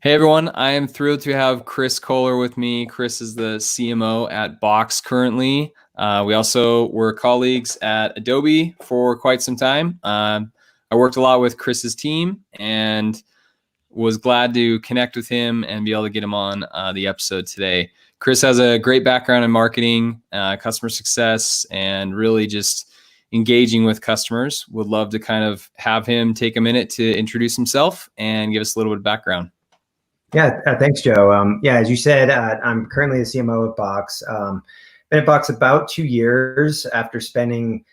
Hey everyone, I am thrilled to have Chris Koehler with me. Chris is the CMO at Box currently. We also were colleagues at Adobe for quite some time. I worked a lot with Chris's team and was glad to connect with him and be able to get him on the episode today. Chris has a great background in marketing, customer success, and really just engaging with customers. Would love to kind of have him take a minute to introduce himself and give us a little bit of background. Yeah, thanks, Joe. As you said, I'm currently the CMO of Box. Been at Box about 2 years after spending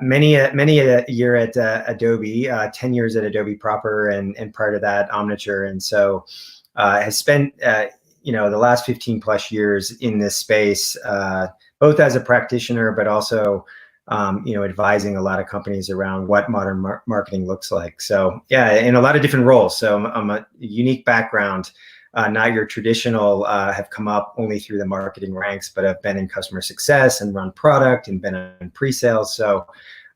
many a year at Adobe, 10 years at Adobe proper, and prior to that, Omniture. And so has spent the last 15 plus years in this space, both as a practitioner, but also advising a lot of companies around what modern marketing looks like. So yeah, in a lot of different roles. So I'm a unique background, not your traditional, have come up only through the marketing ranks, but I've been in customer success and run product and been in pre-sales. So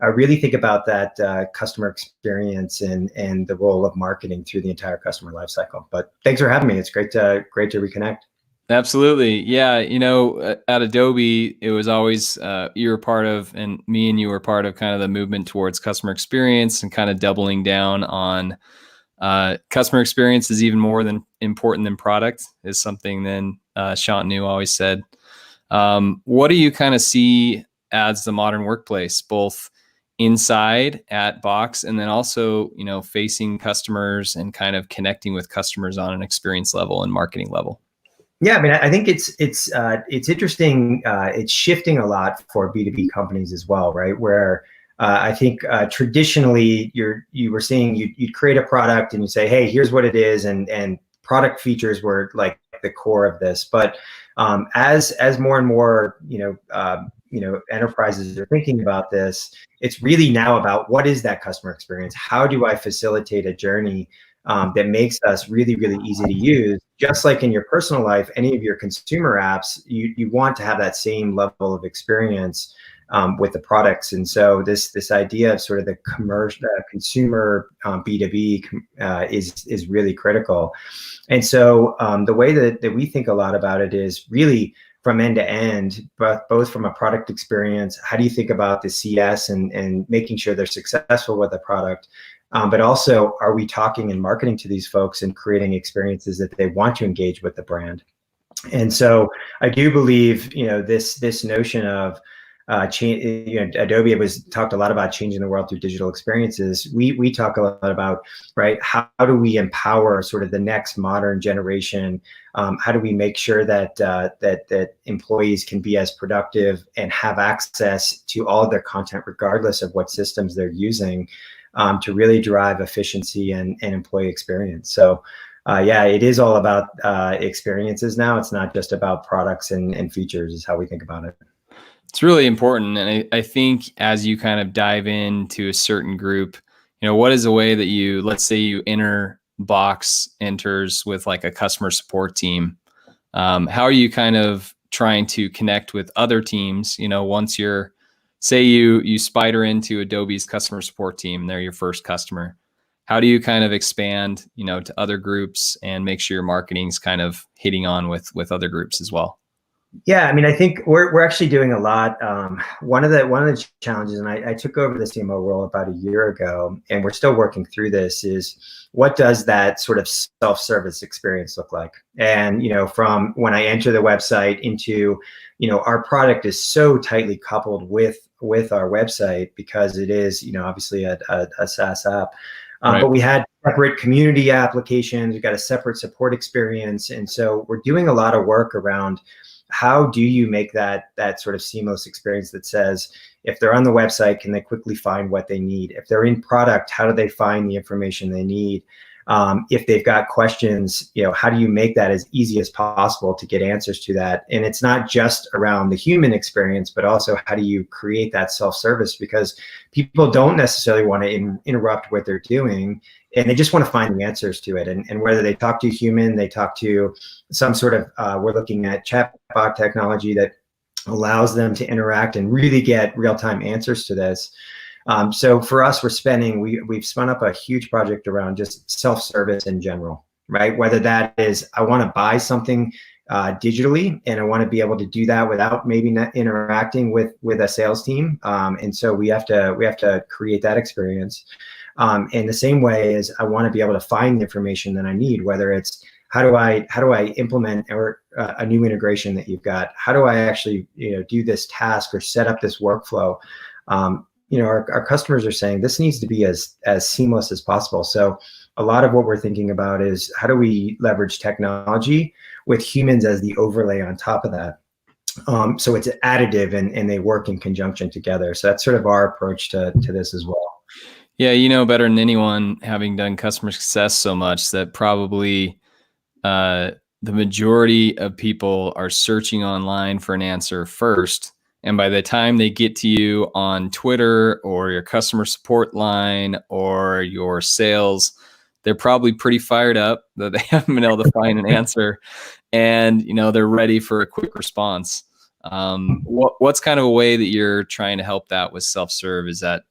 I really think about that customer experience and the role of marketing through the entire customer lifecycle. But thanks for having me. It's great to reconnect. Absolutely. Yeah. At Adobe, it was always you were part of, and me and you were part of kind of the movement towards customer experience and kind of doubling down on customer experience is even more than important than product is something then Shantanu always said. What do you kind of see as the modern workplace, both inside at Box and then also, facing customers and kind of connecting with customers on an experience level and marketing level? Yeah, I mean, I think it's interesting. It's shifting a lot for B2B companies as well, right? Where I think traditionally you were seeing you'd create a product and you say, hey, here's what it is, and product features were like the core of this. But as more and more enterprises are thinking about this, it's really now about what is that customer experience? How do I facilitate a journey that makes us really, really easy to use? Just like in your personal life, any of your consumer apps, you want to have that same level of experience with the products. And so this idea of sort of the commercial consumer B2B is really critical. And so the way that we think a lot about it is really from end to end, but both from a product experience, how do you think about the CS and making sure they're successful with the product? But also, are we talking and marketing to these folks and creating experiences that they want to engage with the brand? And so I do believe, this notion of Adobe talked a lot about changing the world through digital experiences. We talk a lot about, right, how do we empower sort of the next modern generation? How do we make sure that that employees can be as productive and have access to all of their content, regardless of what systems they're using? To really drive efficiency and employee experience. So it is all about experiences now. It's not just about products and features is how we think about it. It's really important. And I think as you kind of dive into a certain group, what is a way that let's say you enters with like a customer support team. How are you kind of trying to connect with other teams, once say you spider into Adobe's customer support team, they're your first customer. How do you kind of expand, to other groups and make sure your marketing's kind of hitting on with other groups as well? Yeah, I mean, I think we're actually doing a lot. One of the challenges, and I took over the CMO role about a year ago, and we're still working through this, is what does that sort of self-service experience look like? And from when I enter the website into, our product is so tightly coupled with our website because it is, obviously a SaaS app. Right. But we had separate community applications. We've got a separate support experience, and so we're doing a lot of work around how do you make that sort of seamless experience that says, if they're on the website, can they quickly find what they need? If they're in product, how do they find the information they need? If they've got questions, how do you make that as easy as possible to get answers to that? And it's not just around the human experience, but also how do you create that self-service? Because people don't necessarily want to interrupt what they're doing, and they just want to find the answers to it. And whether they talk to a human, they talk to some sort of, we're looking at chatbot technology that allows them to interact and really get real-time answers to this. So for us, we've spun up a huge project around just self-service in general. right? Whether that is, I want to buy something digitally, and I want to be able to do that without maybe not interacting with a sales team. And so we have to create that experience. In the same way as I want to be able to find the information that I need, whether it's how do I implement or a new integration that you've got? How do I actually do this task or set up this workflow? Our customers are saying this needs to be as seamless as possible. So a lot of what we're thinking about is how do we leverage technology with humans as the overlay on top of that. So it's additive and they work in conjunction together. So that's sort of our approach to this as well. Yeah, you know better than anyone, having done customer success so much, that probably the majority of people are searching online for an answer first. And by the time they get to you on Twitter or your customer support line or your sales, they're probably pretty fired up that they haven't been able to find an answer, and they're ready for a quick response. What's kind of a way that you're trying to help that with self-serve? Is that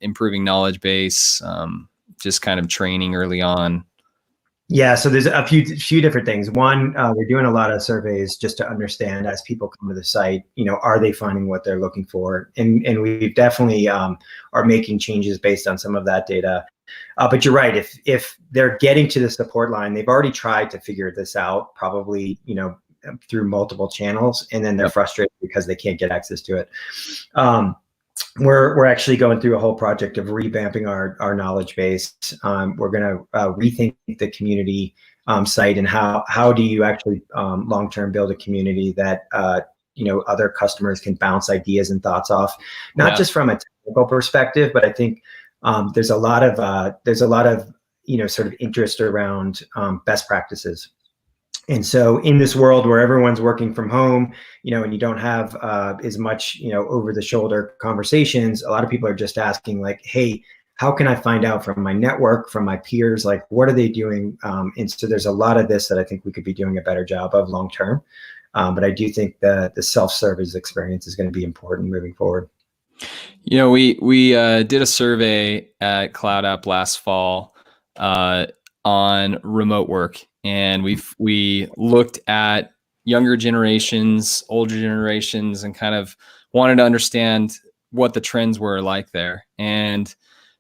improving knowledge base, just kind of training early on? Yeah, so there's a few different things. One, we're doing a lot of surveys just to understand, as people come to the site, are they finding what they're looking for? And we definitely are making changes based on some of that data. But you're right. If they're getting to the support line, they've already tried to figure this out, probably through multiple channels, and then they're frustrated because they can't get access to it. We're actually going through a whole project of revamping our knowledge base. We're going to rethink the community site, and how do you actually long-term build a community that other customers can bounce ideas and thoughts off, not just from a technical perspective, but I think there's a lot of sort of interest around best practices. And so in this world where everyone's working from home, and you don't have as much, over the shoulder conversations, a lot of people are just asking like, hey, how can I find out from my network, from my peers, like what are they doing? And so there's a lot of this that I think we could be doing a better job of long term. But I do think the self-service experience is going to be important moving forward. We did a survey at Cloud App last fall on remote work. And we looked at younger generations, older generations, and kind of wanted to understand what the trends were like there. And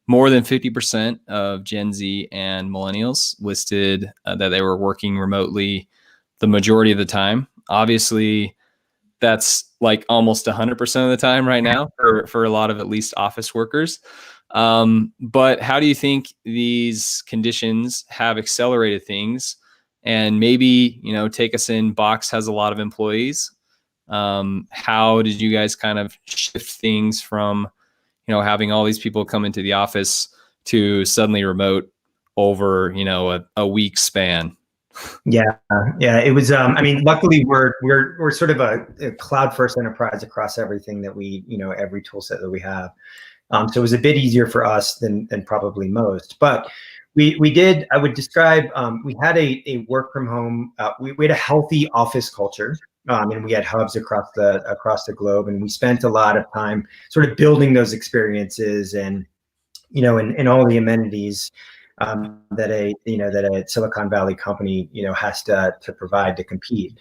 more than 50% of Gen Z and millennials listed that they were working remotely the majority of the time. Obviously, that's like almost 100% of the time right now for a lot of at least office workers. But how do you think these conditions have accelerated things? And maybe, take us in. Box has a lot of employees. How did you guys kind of shift things from, having all these people come into the office to suddenly remote over, a week span? Yeah, it was. Luckily we're sort of a cloud first enterprise across everything that we, every tool set that we have. So it was a bit easier for us than probably most, but we did, I would describe, we had a work from home, we had a healthy office culture, and we had hubs across the globe, and we spent a lot of time sort of building those experiences and, and all the amenities that a Silicon Valley company, has to provide to compete.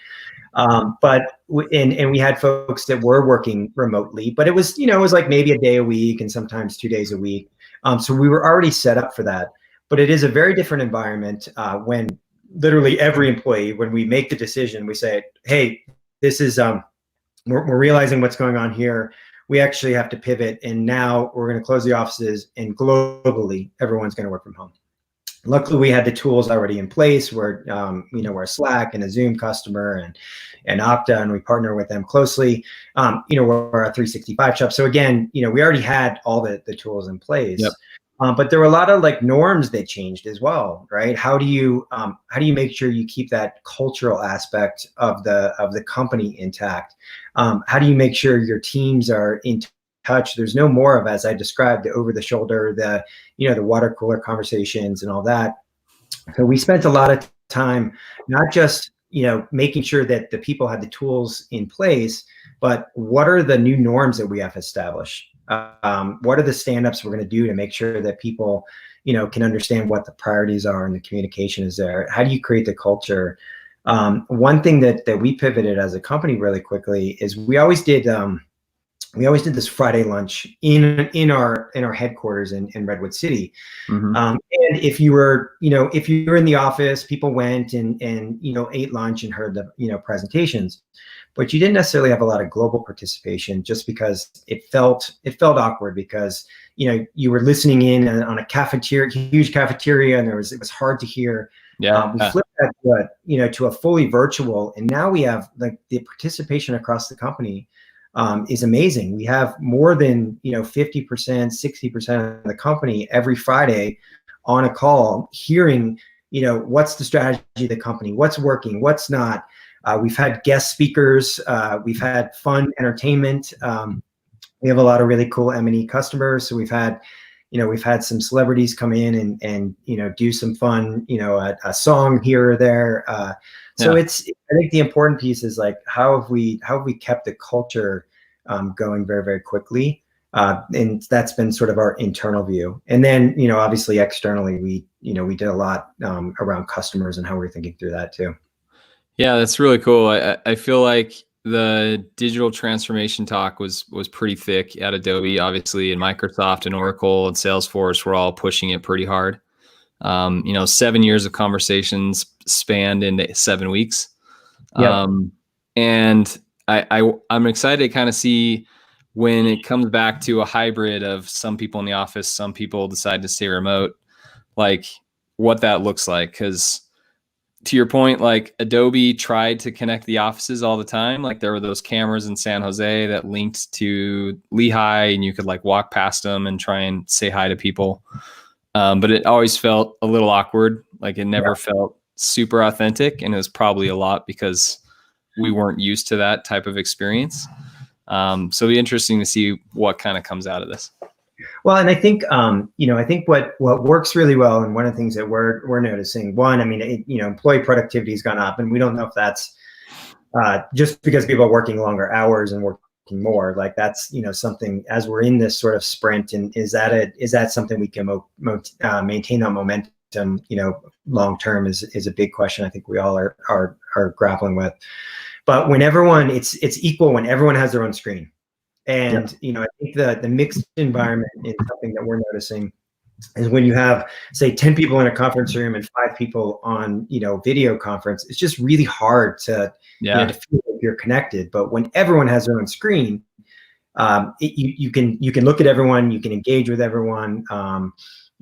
But we had folks that were working remotely, but it was like maybe a day a week and sometimes 2 days a week. So we were already set up for that. But it is a very different environment when literally every employee, when we make the decision, we say, hey, this is, we're realizing what's going on here. We actually have to pivot. And now we're going to close the offices, and globally, everyone's going to work from home. Luckily, we had the tools already in place. We're a Slack and a Zoom customer and Okta, and we partner with them closely. We're a 365 shop. So again, we already had all the tools in place. Yep. But there were a lot of like norms that changed as well, right? How do you make sure you keep that cultural aspect of the company intact? How do you make sure your teams are in touch? There's no more of, as I described, the over the shoulder, the water cooler conversations and all that. So we spent a lot of time not just making sure that the people had the tools in place, but what are the new norms that we have to establish? What are the stand-ups we're going to do to make sure that people can understand what the priorities are and the communication is there? How do you create the culture? One thing that we pivoted as a company really quickly is we always did this Friday lunch in our headquarters in Redwood City. Mm-hmm. And if you were in the office, people went and ate lunch and heard the presentations, but you didn't necessarily have a lot of global participation, just because it felt awkward, because you were listening in on a huge cafeteria, and it was hard to hear. Yeah. We flipped that to a fully virtual, and now we have the participation across the company is amazing. We have more than 50%, 60% of the company every Friday on a call, hearing what's the strategy of the company, what's working, what's not. We've had guest speakers, we've had fun entertainment. We have a lot of really cool M&E customers, so we've had some celebrities come in and do some fun, a song here or there. So I think the important piece is like, how have we kept the culture going very, very quickly? And that's been sort of our internal view. And then, obviously externally, we did a lot around customers and how we're thinking through that too. Yeah, that's really cool. I feel like the digital transformation talk was pretty thick at Adobe, obviously, and Microsoft and Oracle and Salesforce were all pushing it pretty hard. 7 years of conversations spanned into 7 weeks. Yeah. And I'm excited to kind of see when it comes back to a hybrid of some people in the office, some people decide to stay remote, like what that looks like. Because to your point, like Adobe tried to connect the offices all the time. Like there were those cameras in San Jose that linked to Lehigh, and you could like walk past them and try and say hi to people. But it always felt a little awkward. Like it never felt super authentic. And it was probably a lot because we weren't used to that type of experience. So it'll be interesting to see what kind of comes out of this. Well, and I think, I think what works really well, and one of the things that we're noticing, one, employee productivity has gone up, and we don't know if that's just because people are working longer hours and working more. Like that's something, as we're in this sort of sprint, and is that something we can maintain that momentum long term is a big question. I think we all are grappling with. But when it's equal when everyone has their own screen. And, I think the mixed environment is something that we're noticing, is when you have, say, 10 people in a conference room and 5 people on, video conference, it's just really hard to feel like you're connected. But when everyone has their own screen, you can look at everyone, you can engage with everyone.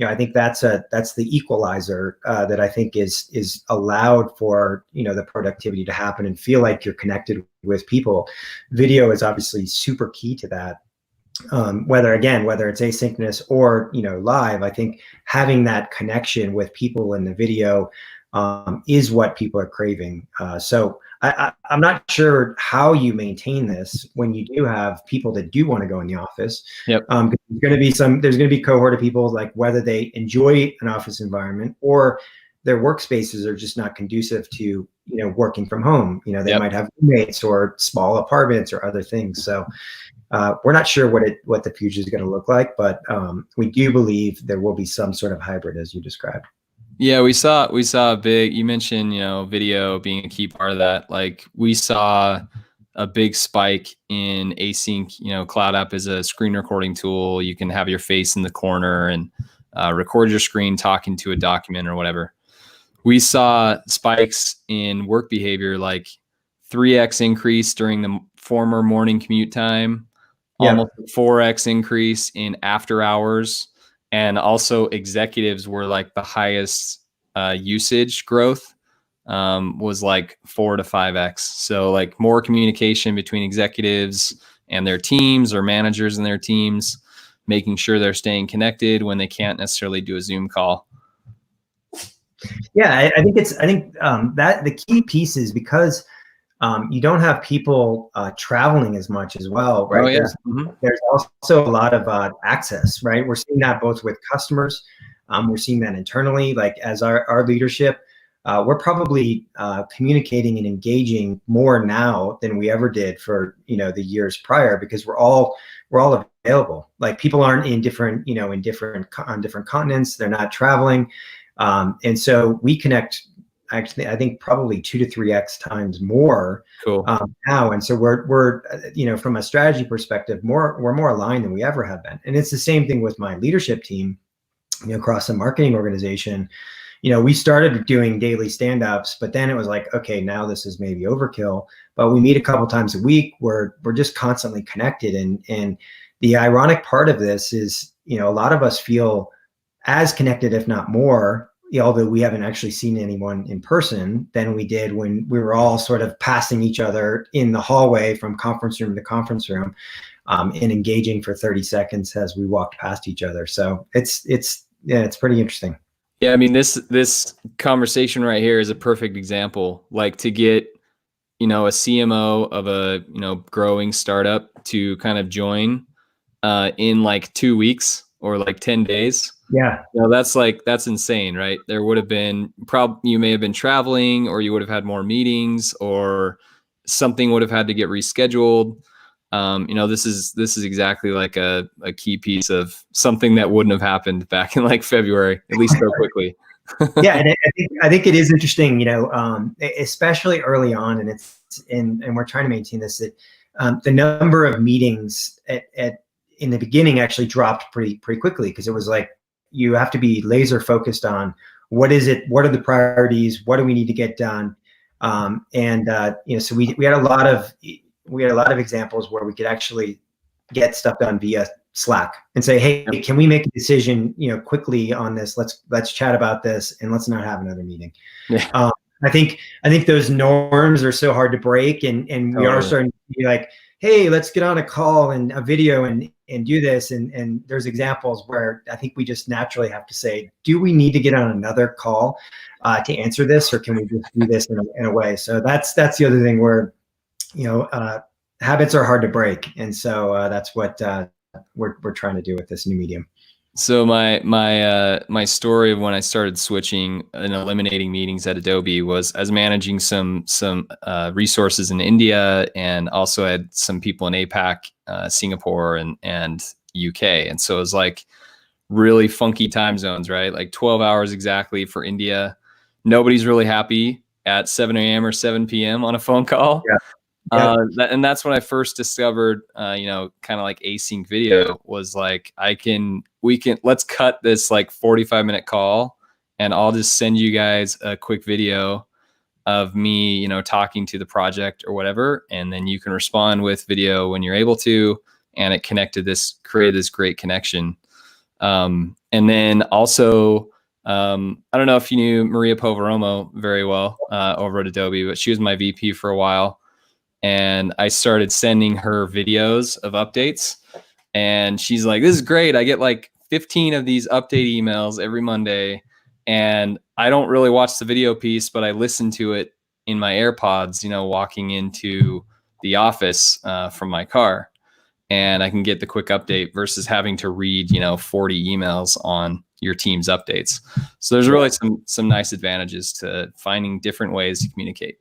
I think that's the equalizer that I think is allowed for the productivity to happen and feel like you're connected with people. Video is obviously super key to that. Whether it's asynchronous or live, I think having that connection with people in the video is what people are craving. So I'm not sure how you maintain this when you do have people that do want to go in the office. Yep. There's going to be a cohort of people, like whether they enjoy an office environment or their workspaces are just not conducive to working from home. They might have roommates or small apartments or other things. So we're not sure what the future is going to look like, but we do believe there will be some sort of hybrid, as you described. Yeah, we saw a big, you mentioned, video being a key part of that. Like we saw a big spike in async, Cloud App is a screen recording tool. You can have your face in the corner and record your screen talking to a document or whatever. We saw spikes in work behavior, like 3x increase during the former morning commute time, almost 4x increase in after hours. And also executives were like the highest usage growth was like 4 to 5x. So like more communication between executives and their teams, or managers and their teams, making sure they're staying connected when they can't necessarily do a Zoom call. Yeah, I think that the key piece is because you don't have people traveling as much as well, right? Oh, yeah. There's also a lot of access, right? We're seeing that both with customers. We're seeing that internally, like as our leadership, we're probably communicating and engaging more now than we ever did for, the years prior, because we're all available. Like, people aren't in different, on different continents. They're not traveling. And so we connect, actually, I think probably 2 to 3x times more Cool. now. And so we're from a strategy perspective, we're more aligned than we ever have been. And it's the same thing with my leadership team, across the marketing organization. We started doing daily stand-ups, but then it was like, okay, now this is maybe overkill. But we meet a couple times a week. We're just constantly connected. And the ironic part of this is, a lot of us feel as connected, if not more, although we haven't actually seen anyone in person, than we did when we were all sort of passing each other in the hallway from conference room to conference room, and engaging for 30 seconds as we walked past each other. So it's pretty interesting. Yeah, I mean, this conversation right here is a perfect example. Like, to get, a CMO of a, growing startup to kind of join in like 2 weeks or like 10 days. Yeah. That's insane, right? There would have been you may have been traveling, or you would have had more meetings, or something would have had to get rescheduled. This is exactly like a key piece of something that wouldn't have happened back in like February, at least so quickly. Yeah, and I think it is interesting, especially early on, and and we're trying to maintain this, that the number of meetings in the beginning actually dropped pretty quickly, because it was like, you have to be laser focused on what are the priorities, what do we need to get done, so we had a lot of examples where we could actually get stuff done via Slack and say, hey, can we make a decision, quickly on this? Let's chat about this, and let's not have another meeting. Yeah. I think those norms are so hard to break, and we are starting to be like, hey, let's get on a call and a video and do this. And there's examples where I think we just naturally have to say, do we need to get on another call to answer this, or can we just do this in a way? So that's the other thing where, habits are hard to break. And so that's what we're trying to do with this new medium. So my story of when I started switching and eliminating meetings at Adobe was as managing some resources in India, and also had some people in APAC, Singapore and UK. And so it was like really funky time zones, right? Like 12 hours exactly for India. Nobody's really happy at 7 a.m. or 7 p.m. on a phone call. Yeah. And that's when I first discovered, kind of like async video was like, let's cut this like 45-minute call, and I'll just send you guys a quick video of me, talking to the project or whatever. And then you can respond with video when you're able to. And it created this great connection. And then also, I don't know if you knew Maria Poveromo very well over at Adobe, but she was my VP for a while. And I started sending her videos of updates, and she's like, this is great. I get like 15 of these update emails every Monday, and I don't really watch the video piece, but I listen to it in my AirPods, walking into the office from my car, and I can get the quick update versus having to read, 40 emails on your team's updates. So there's really some nice advantages to finding different ways to communicate.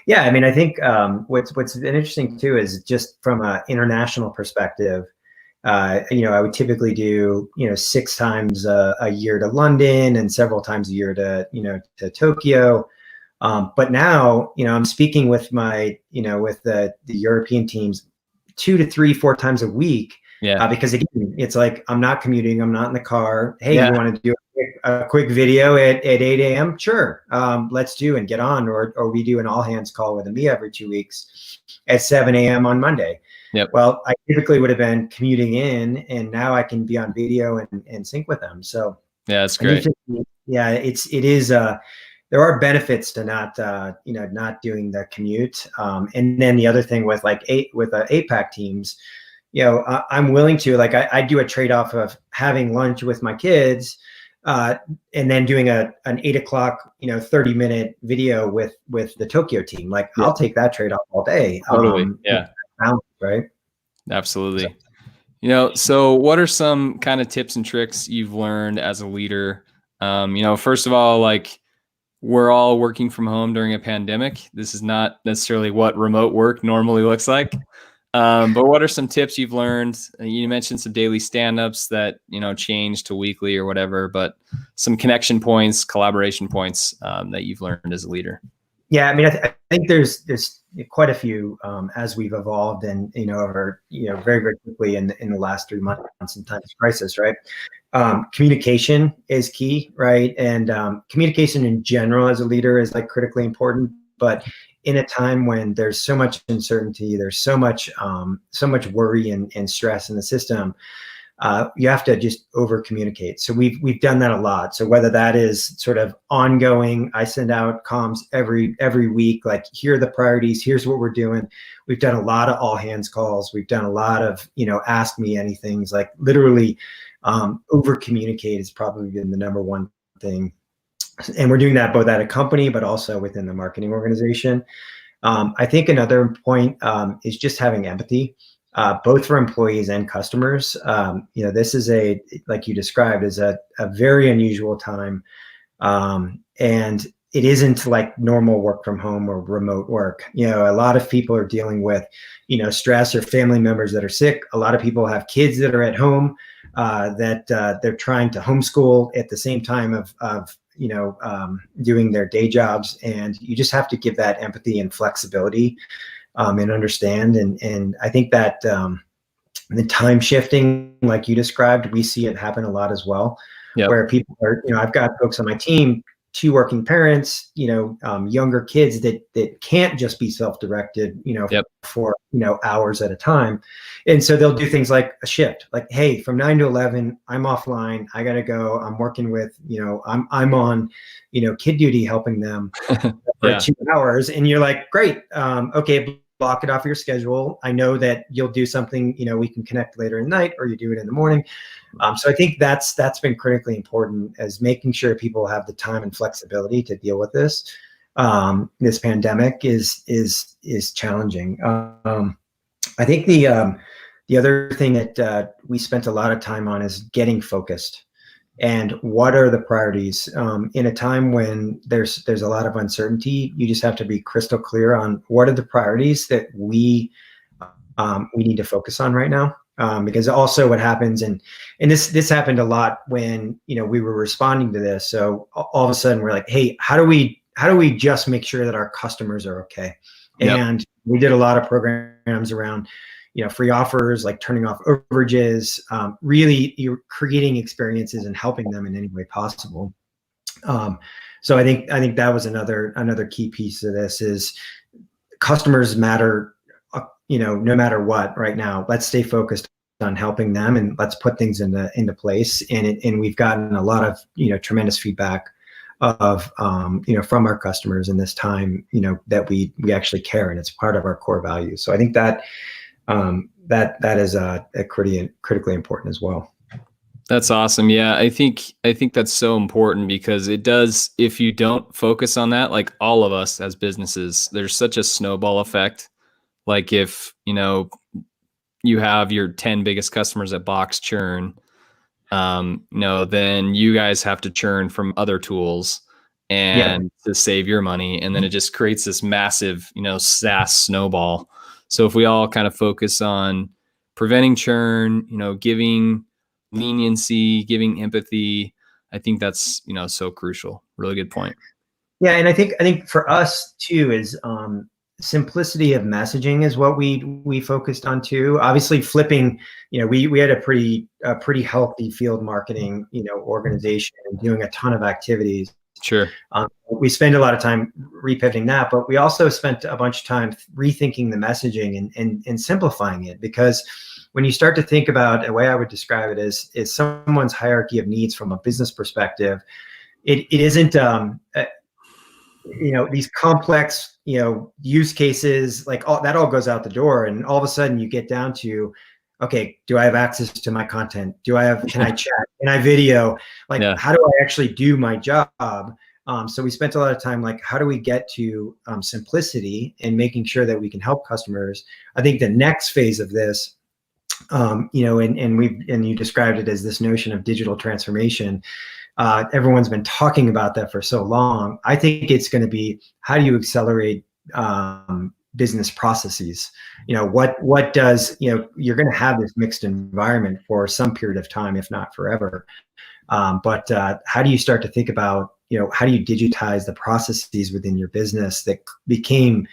Yeah, I mean, I think what's interesting too is just from an international perspective. I would typically do 6 times a year to London, and several times a year to Tokyo. But now I'm speaking with my with the European teams 2 to 3, 4 times a week. Yeah. Because again, it's like, I'm not commuting, I'm not in the car. Hey, you want to do a quick video at 8 a.m.? Sure. Let's do and get on. Or we do an all hands call with me every 2 weeks at 7 a.m. on Monday. Yep. Well, I typically would have been commuting in, and now I can be on video and sync with them. So yeah, that's great. It is. There are benefits to not doing the commute. And then the other thing with APAC teams, I'm willing to, like, I do a trade-off of having lunch with my kids, and then doing an 8 o'clock, 30-minute video with the Tokyo team. Like, I'll take that trade-off all day. Totally. Yeah. Right. Absolutely. So what are some kind of tips and tricks you've learned as a leader? First of all, like, we're all working from home during a pandemic. This is not necessarily what remote work normally looks like. But what are some tips you've learned? You mentioned some daily stand-ups that, change to weekly or whatever, but some connection points, collaboration points that you've learned as a leader. Yeah, I mean, I think there's quite a few as we've evolved and over very very quickly in the last 3 months in times of crisis, right? Communication is key, right? And communication in general as a leader is like critically important. But in a time when there's so much uncertainty, there's so much worry and stress in the system, you have to just over communicate. So we've done that a lot. So whether that is sort of ongoing, I send out comms every week, like here are the priorities, here's what we're doing. We've done a lot of all hands calls. We've done a lot of, ask me anythings, like literally over communicate has probably been the number one thing. And we're doing that both at a company, but also within the marketing organization. I think another point is just having empathy. Both for employees and customers. This is like you described, is a very unusual time. And it isn't like normal work from home or remote work. A lot of people are dealing with, stress or family members that are sick. A lot of people have kids that are at home that they're trying to homeschool at the same time of doing their day jobs. And you just have to give that empathy and flexibility and understand. And I think that the time shifting, like you described, we see it happen a lot as well. Yep. Where people are, I've got folks on my team, 2 working parents, younger kids that can't just be self-directed, yep. for, hours at a time. And so they'll do things like a shift, like, hey, from 9 to 11, I'm offline. I got to go. I'm working with, I'm on, kid duty, helping them for 2 hours. And you're like, great. Okay. Block it off your schedule. I know that you'll do something, we can connect later in the night, or you do it in the morning. So I think that's been critically important, as making sure people have the time and flexibility to deal with this. This pandemic is challenging. I think the other thing that we spent a lot of time on is getting focused. And what are the priorities in a time when there's a lot of uncertainty? You just have to be crystal clear on what are the priorities that we need to focus on right now. Because also what happens, and this happened a lot when we were responding to this. So all of a sudden we're like, hey, how do we just make sure that our customers are okay? Yep. And we did a lot of programs around free offers, like turning off overages, really you're creating experiences and helping them in any way possible. So I think that was another key piece of this is customers matter, no matter what right now. Let's stay focused on helping them, and let's put things into place. And we've gotten a lot of, tremendous feedback of, from our customers in this time, that we actually care, and it's part of our core values. So I think that that is critically important as well. That's awesome. Yeah, I think that's so important, because it does, if you don't focus on that, like all of us as businesses, there's such a snowball effect. Like if, you have your 10 biggest customers at Box churn, then you guys have to churn from other tools and to save your money. And then it just creates this massive, SaaS snowball. So if we all kind of focus on preventing churn, giving leniency, giving empathy, I think that's, so crucial. Really good point. Yeah. And I think for us too is simplicity of messaging is what we focused on too. Obviously flipping, we had a pretty healthy field marketing, organization, and doing a ton of activities. Sure. We spend a lot of time repivoting that, but we also spent a bunch of time rethinking the messaging and simplifying it, because when you start to think about, a way I would describe it is someone's hierarchy of needs from a business perspective, it isn't, these complex, use cases, like that all goes out the door. And all of a sudden you get down to, okay, do I have access to my content? Can I chat? Can I video? Like, how do I actually do my job? So we spent a lot of time, like, how do we get to simplicity and making sure that we can help customers? I think the next phase of this, and you described it as this notion of digital transformation. Everyone's been talking about that for so long. I think it's going to be, how do you accelerate business processes? What does, you're going to have this mixed environment for some period of time, if not forever. But how do you start to think about, how do you digitize the processes within your business that became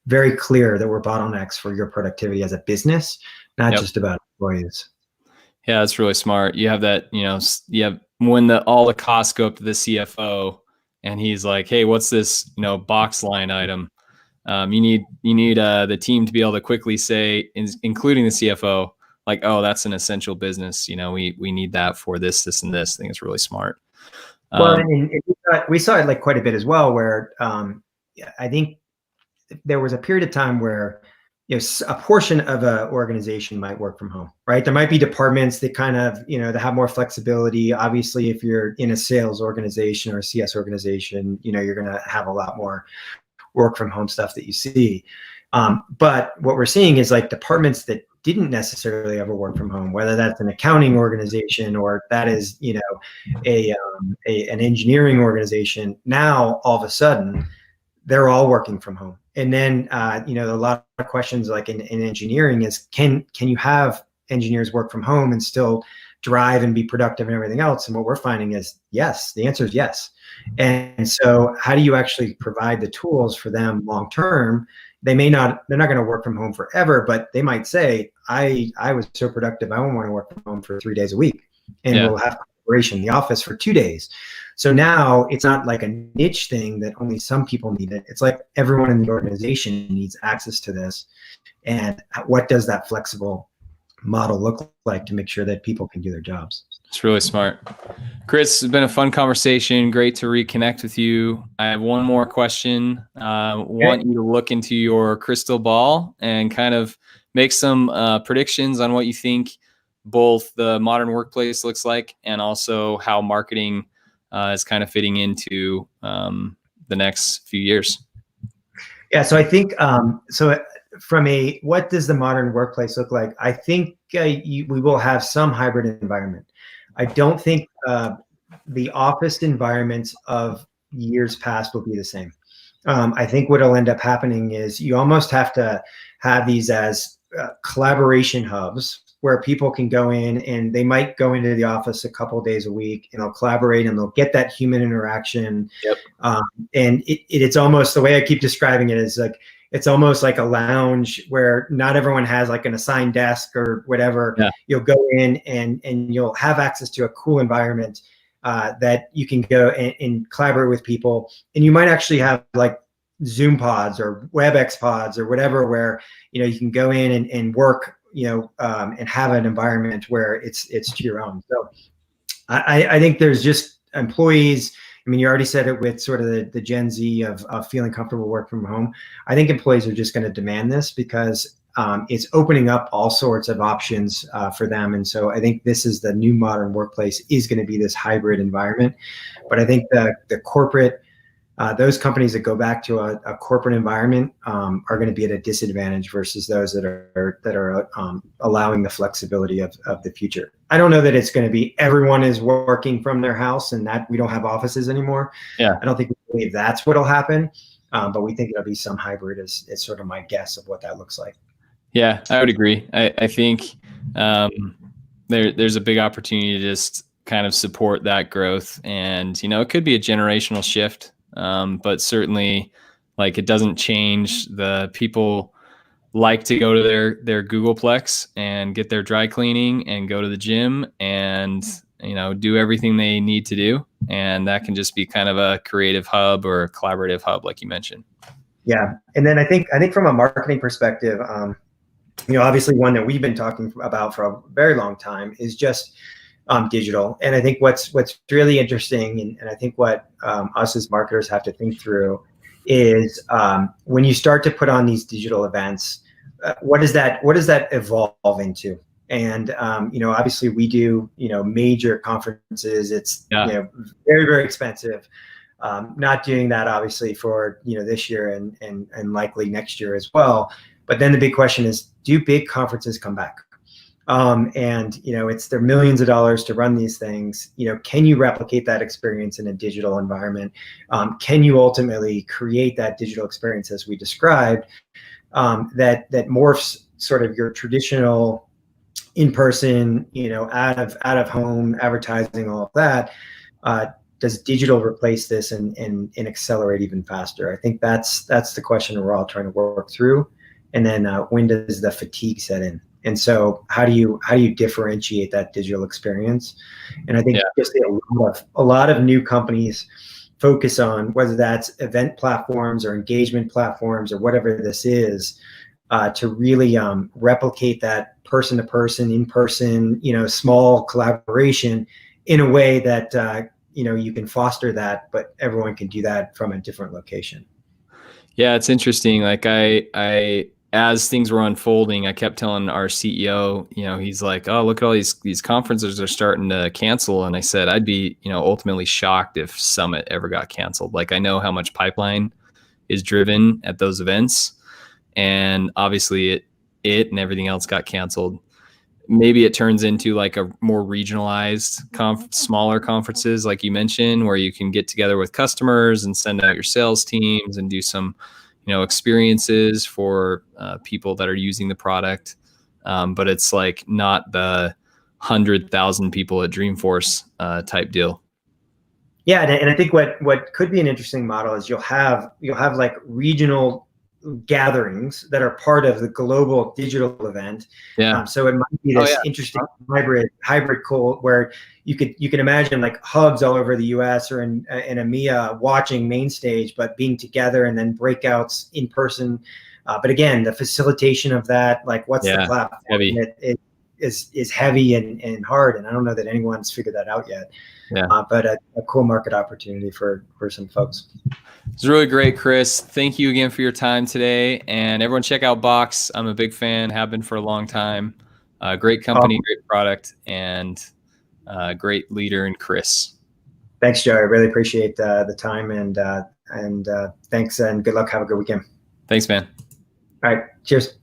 very clear that were bottlenecks for your productivity as a business, not just about employees? Yeah, that's really smart. You have that, you have when all the costs go up to the CFO and he's like, hey, what's this, box line item? You need the team to be able to quickly say, including the CFO, like, oh, that's an essential business. We need that for this, this, and this. I think it's really smart. Well, and we saw it like quite a bit as well, where I think there was a period of time where a portion of an organization might work from home, right? There might be departments that kind of, that have more flexibility. Obviously, if you're in a sales organization or a CS organization, you're going to have a lot more work from home stuff that you see. But what we're seeing is like departments that didn't necessarily ever work from home, whether that's an accounting organization or that is, an engineering organization. Now, all of a sudden, they're all working from home. And then, a lot of questions like in engineering is, can you have engineers work from home and still drive and be productive and everything else? And what we're finding is yes, the answer is yes. And so how do you actually provide the tools for them long term? They're not going to work from home forever, but they might say, I was so productive, I want to work from home for 3 days a week. And we'll have collaboration in the office for 2 days. So now it's not like a niche thing that only some people need it. It's like everyone in the organization needs access to this. And what does that flexible model look like to make sure that people can do their jobs? It's really smart. Chris, it's been a fun conversation. Great to reconnect with you. I have one more question. Want you to look into your crystal ball and kind of make some predictions on what you think both the modern workplace looks like and also how marketing is kind of fitting into the next few years. Yeah, so I think, what does the modern workplace look like? I think we will have some hybrid environment. I don't think the office environments of years past will be the same. I think what will end up happening is you almost have to have these as collaboration hubs where people can go in and they might go into the office a couple of days a week and they'll collaborate and they'll get that human interaction. And it's almost, the way I keep describing it is like, it's almost like a lounge where not everyone has like an assigned desk or whatever. You'll go in and you'll have access to a cool environment that you can go and collaborate with people. And you might actually have like Zoom pods or WebEx pods or whatever, where, you can go in and work, and have an environment where it's to your own. So I think there's just employees. I mean, you already said it with sort of the Gen Z of feeling comfortable work from home. I think employees are just going to demand this because it's opening up all sorts of options for them. And so I think this is the new modern workplace, is going to be this hybrid environment. But I think the corporate, those companies that go back to a corporate environment are going to be at a disadvantage versus those that are allowing the flexibility of the future. I don't know that it's going to be everyone is working from their house and that we don't have offices anymore. I don't think we believe that's what'll happen, but we think it'll be some hybrid is sort of my guess of what that looks like. Yeah, I would agree. I think there's a big opportunity to just kind of support that growth, and it could be a generational shift. But certainly, like, it doesn't change the people like to go to their Googleplex and get their dry cleaning and go to the gym and do everything they need to do, and that can just be kind of a creative hub or a collaborative hub, like you mentioned. Yeah, and then I think from a marketing perspective, obviously one that we've been talking about for a very long time is just digital. And I think what's really interesting, and I think what us as marketers have to think through is when you start to put on these digital events, what does that evolve into? And obviously we do major conferences. It's very, very expensive. Not doing that obviously for this year and likely next year as well. But then the big question is, do big conferences come back? And they're millions of dollars to run these things. Can you replicate that experience in a digital environment? Can you ultimately create that digital experience as we described, that morphs sort of your traditional in-person, out of home advertising, all of that? Does digital replace this and accelerate even faster? I think that's the question we're all trying to work through. And then when does the fatigue set in? And so how do you differentiate that digital experience? And I think just a lot of new companies focus on whether that's event platforms or engagement platforms or whatever this is, to really replicate that person-to-person, in-person, small collaboration in a way that you can foster that, but everyone can do that from a different location. Yeah, it's interesting. Like I as things were unfolding, I kept telling our CEO, he's like, "Oh, look at all these conferences are starting to cancel." And I said, I'd be, ultimately shocked if Summit ever got canceled. Like, I know how much pipeline is driven at those events, and obviously it and everything else got canceled. Maybe it turns into like a more regionalized smaller conferences, like you mentioned, where you can get together with customers and send out your sales teams and do some experiences for people that are using the product. But it's like not the 100,000 people at Dreamforce type deal. Yeah, and I think what could be an interesting model is you'll have like regional gatherings that are part of the global digital event. Yeah. So it might be this interesting hybrid cool where you can imagine like hubs all over the US or in EMEA watching main stage, but being together, and then breakouts in person. But again, the facilitation of that, like what's the platform? Heavy. It is heavy and hard. And I don't know that anyone's figured that out yet. Yeah. But a cool market opportunity for some folks. It's really great, Chris. Thank you again for your time today. And everyone check out Box. I'm a big fan, have been for a long time. Great company, great product, and great leader in Chris. Thanks, Joe. I really appreciate the time, and thanks, and good luck. Have a good weekend. Thanks, man. All right. Cheers.